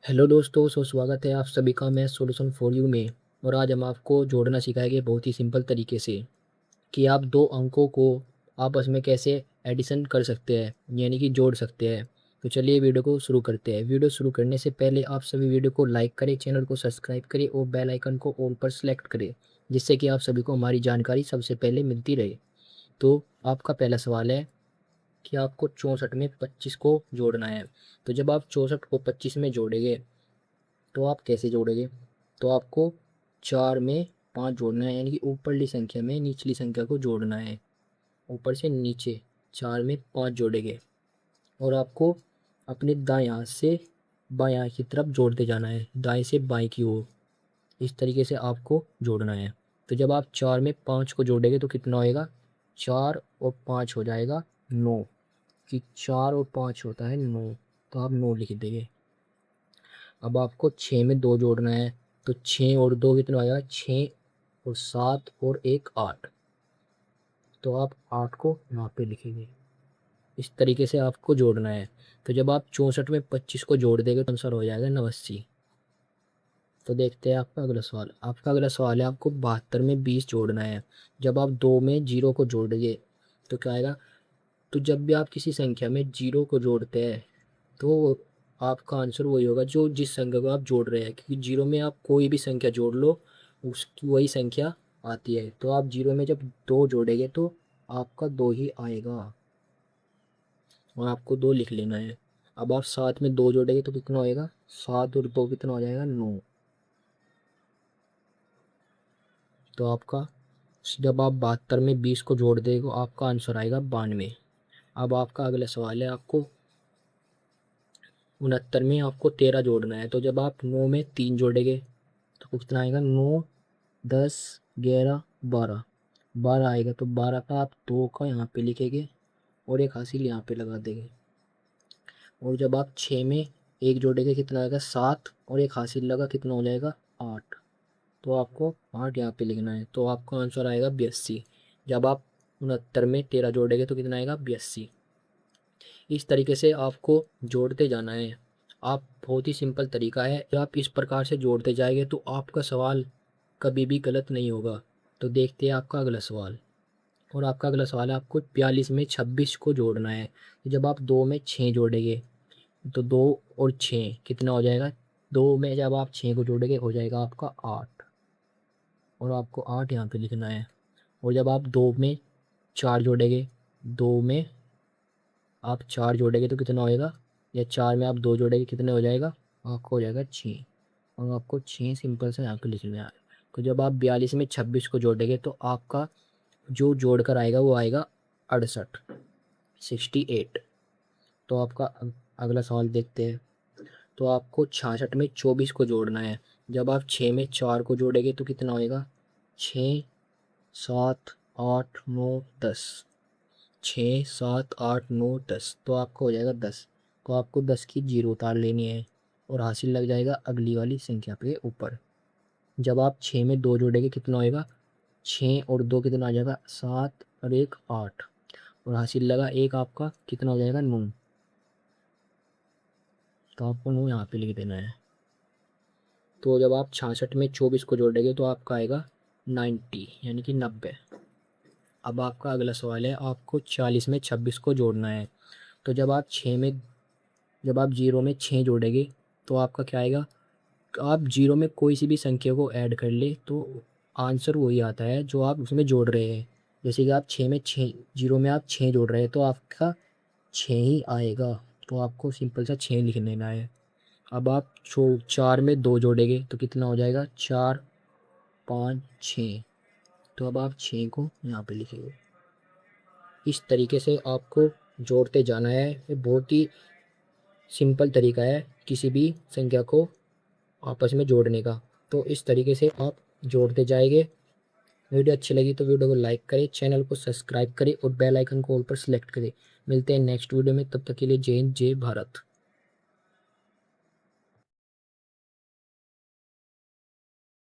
Hello दोस्तों, स्वागत है आप सभी का मैं सॉल्यूशन फॉर यू में। और आज हम आपको जोड़ना सिखाएंगे बहुत ही सिंपल तरीके से कि आप दो अंकों को आपस में कैसे एडिशन कर सकते हैं, यानी कि जोड़ सकते हैं। तो चलिए वीडियो को शुरू करते हैं। वीडियो शुरू करने से पहले आप सभी वीडियो को लाइक करें, चैनल को सब्सक्राइब करें और बेल आइकन को ऑल पर सेलेक्ट करें, जिससे कि आप सभी को हमारी जानकारी सबसे पहले मिलती रहे। तो आपका पहला सवाल है कि आपको 64 में 25 को जोड़ना है। तो जब आप 64 को 25 में जोड़ेंगे तो आप कैसे जोड़ेंगे? तो आपको 4 में 5 जोड़ना है, यानी कि ऊपरली संख्या में निचली संख्या को जोड़ना है। ऊपर से नीचे 4 में 5 जोड़ेंगे और आपको अपने दाएं हाथ से बाएं हाथ की तरफ जोड़ते जाना है, दाएं से बाएं की ओर। इस तरीके से आपको जोड़ना है। तो जब आप 4 में 5 को जोड़ेंगे तो कितना होएगा? 4 और 5 हो जाएगा 9, कि 4 और 5 होता है 9, तो आप 9 लिख देंगे। अब आपको 6 में 2 जोड़ना है, तो 6 और 2 कितना आएगा? 6 और 7 और 1 8, तो आप 8 को यहाँ पे लिखेंगे। इस तरीके से आपको जोड़ना है। तो जब आप 64 में 25 को जोड़ देंगे तो आंसर हो जाएगा 89। तो देखते हैं आपका अगला सवाल। आपका अगला सवाल है, आपको 72 में 20 जोड़ना है। जब आप 2 में 0 को जोड़ेंगे तो क्या आएगा? तो जब भी आप किसी संख्या में 0 को जोड़ते हैं तो आपका आंसर वही होगा जो जिस संख्या को आप जोड़ रहे हैं, क्योंकि 0 में आप कोई भी संख्या जोड़ लो उसकी वही संख्या आती है। तो आप 0 में जब 2 जोड़ेंगे तो आपका 2 ही आएगा और आपको 2 लिख लेना है। अब आप 7 में 2 जोड़ेंगे तो कितना होएगा? 7 और 2 कितना हो जाएगा? 9। तो आपका जब आप 72 में 20 को जोड़ देंगे तो आपका आंसर आएगा 92। अब आपका अगला सवाल है, आपको 69 में आपको 13 जोड़ना है। तो जब आप 9 में 3 जोड़ेंगे तो कितना आएगा? 9 10 11 12, 12 आएगा। तो 12 का आप 2 का यहाँ पे लिखेंगे और एक हासिल यहाँ पे लगा देंगे। और जब आप 6 में 1 जोड़ेंगे कितना आएगा? 7 और एक हासिल लगा, कितना हो जाएगा? 8। तो आपको 8 यहाँ पे लिखना है। तो आपका आंसर आएगा 82। जब आप 69 में 13 जोड़ेंगे तो कितना आएगा? 82। इस तरीके से आपको जोड़ते जाना है। आप बहुत ही सिंपल तरीका है, जब आप इस प्रकार से जोड़ते जाएंगे तो आपका सवाल कभी भी गलत नहीं होगा। तो देखते हैं आपका अगला सवाल। और आपका अगला सवाल है, आपको 42 में 26 को जोड़ना है। जब आप 2 में 6 जोड़ेंगे तो 2 और 6 कितना हो जाएगा? 2 में जब आप 6 को जोड़ेंगे हो जाएगा आपका 8, और आपको 8 यहाँ पे लिखना है। और जब आप 2 में 4 जोड़ेंगे, 2 में आप 4 जोड़ेंगे तो कितना होएगा? या 4 में आप 2 जोड़ेंगे कितने हो जाएगा? आपको हो जाएगा 6, और आपको 6 सिंपल से यहाँ पे लिखना है। तो जब आप 42 में 26 को जोड़ेंगे तो आपका जो जोड़कर आएगा वो आएगा 68, 68। तो आपका अगला सवाल देखते हैं। तो आपको 66 में 24 को जोड़ना है। जब आप 6 में 4 को जोड़ेंगे तो कितना होएगा? 6 7 8 9 10, 6 7 8 9 10, तो आपका हो जाएगा 10। तो आपको 10 की जीरो उतार लेनी है और हासिल लग जाएगा अगली वाली संख्या पे ऊपर। जब आप 6 में 2 जोड़ेंगे कितना होएगा? 6 और 2 कितना आ जाएगा? 7 और 1 8, और हासिल लगा 1, आपका कितना हो जाएगा? 9। तो आपको 9 यहाँ पे लिख देना है। तो जब आप 66 में 24 को जोड़ेंगे तो आपका आएगा 90, यानी कि 90। अब आपका अगला सवाल है, आपको 40 में 26 को जोड़ना है। तो जब आप 0 में 6 जोड़ेंगे तो आपका क्या आएगा? आप 0 में कोई सी भी संख्या को ऐड कर ले तो आंसर वही आता है जो आप उसमें जोड़ रहे हैं। जैसे कि आप 6 में 6, 0 में आप 6 जोड़ रहे हैं तो आपका 6 ही आएगा। तो आपको सिंपल सा 6 लिख लेना है। अब आप 4 में 2 जोड़ेंगे तो कितना हो जाएगा? 4 5 6, तो अब आप 6 को यहाँ पे लिखेंगे। इस तरीके से आपको जोड़ते जाना है। ये बहुत ही सिंपल तरीका है किसी भी संख्या को आपस में जोड़ने का। तो इस तरीके से आप जोड़ते जाएंगे। वीडियो अच्छी लगी तो वीडियो को लाइक करें, चैनल को सब्सक्राइब करें और बेल आइकन को ऑल पर सेलेक्ट करें। मिलते हैं नेक्स्ट वीडियो में, तब तक के लिए जय हिंद जय भारत।